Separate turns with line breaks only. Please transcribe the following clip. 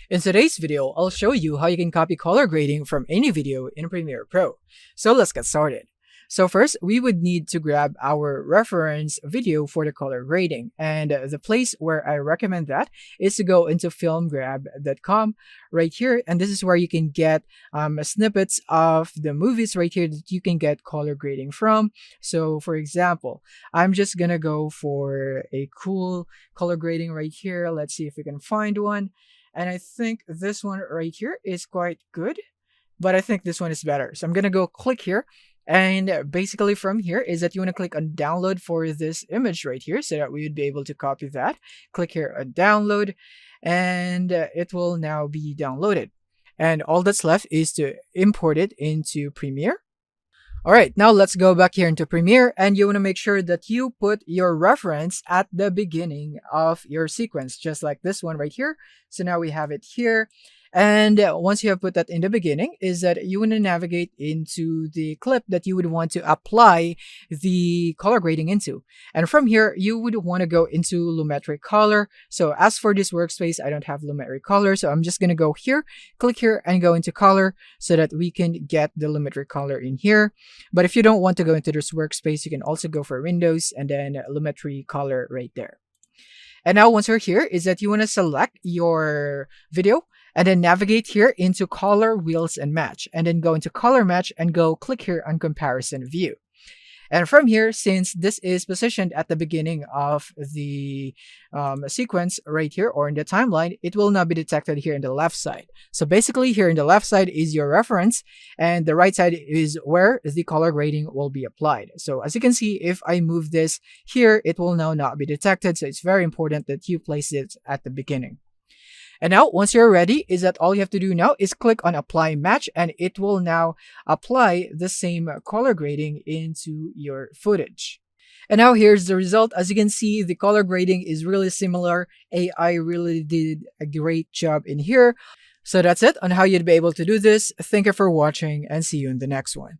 In today's video, I'll show you how you can copy color grading from any video in Premiere Pro. So let's get started. So first, we would need to grab our reference video for the color grading. And the place where I recommend that is to go into filmgrab.com right here. And this is where you can get snippets of the movies right here that you can get color grading from. So for example, I'm just gonna go for a cool color grading right here. Let's see if we can find one. And I think this one right here is quite good, but I think this one is better. So I'm going to go click here. And basically from here is that you want to click on download for this image right here so that we would be able to copy that. Click here on download and it will now be downloaded. And all that's left is to import it into Premiere. All right, now let's go back here into Premiere, and you want to make sure that you put your reference at the beginning of your sequence, just like this one right here. So now we have it here. And once you have put that in the beginning, is that you want to navigate into the clip that you would want to apply the color grading into. And from here, you would want to go into lumetric color. So as for this workspace, I don't have lumetric color. So I'm just going to go here, click here and go into color so that we can get the lumetric color in here. But if you don't want to go into this workspace, you can also go for Windows and then lumetri color right there. And now once you're here is that you want to select your video and then navigate here into color, wheels, and match. And then go into color match and go click here on comparison view. And from here, since this is positioned at the beginning of the sequence right here or in the timeline, it will not be detected here in the left side. So basically here in the left side is your reference and the right side is where the color grading will be applied. So as you can see, if I move this here, it will now not be detected. So it's very important that you place it at the beginning. And now, once you're ready, is that all you have to do now is click on apply match and it will now apply the same color grading into your footage. And now here's the result. As you can see, the color grading is really similar. AI really did a great job in here. So that's it on how you'd be able to do this. Thank you for watching and see you in the next one.